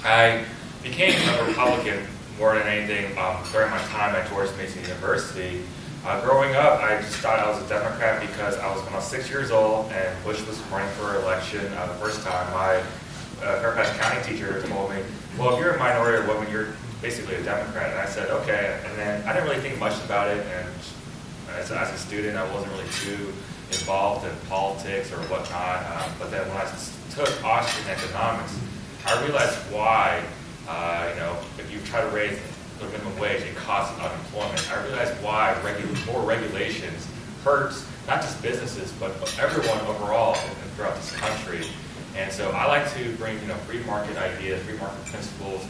I became a Republican more than anything during my time at George Mason University. Growing up, I just thought I was a Democrat because when I was 6 years old and Bush was running for election the first time, my Fairfax County teacher told me, well, if you're a minority or woman, you're basically a Democrat. And I said, okay. And then I didn't really think much about it. And as a student, I wasn't really too involved in politics or whatnot. But then when I took Austrian economics, I realized why, if you try to raise the minimum wage, it causes unemployment. I realized why more regulations hurts not just businesses, but everyone overall throughout this country. And so I like to bring, free market ideas, free market principles,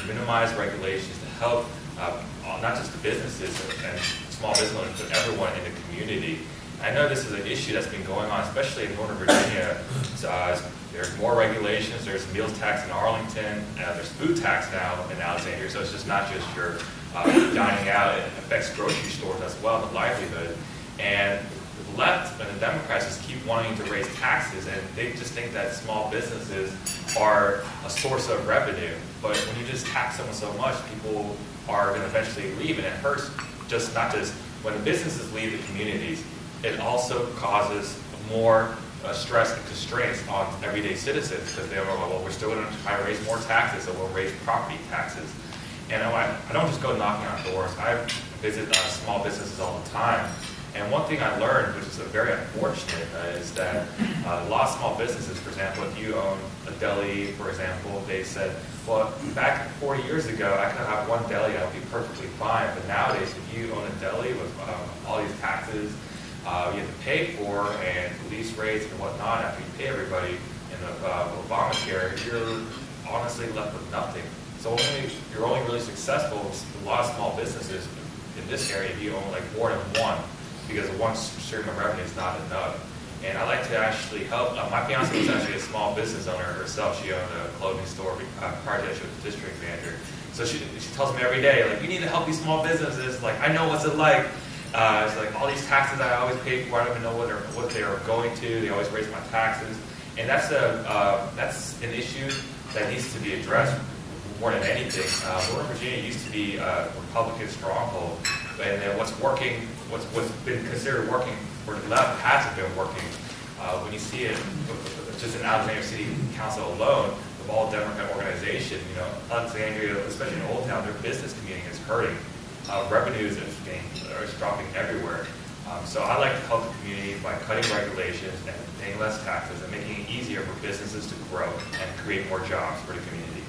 minimize regulations to help not just the businesses and small business owners, but everyone in the community. I know this is an issue that's been going on, especially in Northern Virginia. There's more regulations. There's meals tax in Arlington. There's food tax now in Alexandria. So it's just not just your dining out. It affects grocery stores as well, the livelihood. And the left and the Democrats just keep wanting to raise taxes, and they just think that small businesses are a source of revenue. But when you just tax someone so much, people are going to eventually leave, and it hurts not just when the businesses leave the communities. It also causes more stress and constraints on everyday citizens because they don't know, well, we're still going to try to raise more taxes, so we'll raise property taxes. And I don't just go knocking on doors. I visit small businesses all the time. And one thing I learned, which is very unfortunate, is that a lot of small businesses, for example, if you own a deli, for example, they said, well, back 40 years ago, I could have one deli and it would be perfectly fine. But nowadays, if you own a deli with all these taxes, you have to pay for and lease rates and whatnot after you pay everybody in the Obamacare, you're honestly left with nothing. So you're only really successful with a lot of small businesses in this area if you own like more than one, because one stream of revenue is not enough. And I like to actually help. My fiance was actually a small business owner herself. She owned a clothing store prior to that. She was a district manager. So she tells me every day, like, you need to help these small businesses. Like, I know what's it like. It's like all these taxes I always pay for, I don't even know what they are going to. They always raise my taxes. And that's an issue that needs to be addressed more than anything. Northern Virginia used to be a Republican stronghold. And then what's been considered working for the left hasn't been working. When you see it, just in Alexandria City Council alone, of all Democrat organizations, Alexandria, especially in Old Town, their business community is hurting. Revenues are dropping everywhere. So I like to help the community by cutting regulations and paying less taxes and making it easier for businesses to grow and create more jobs for the community.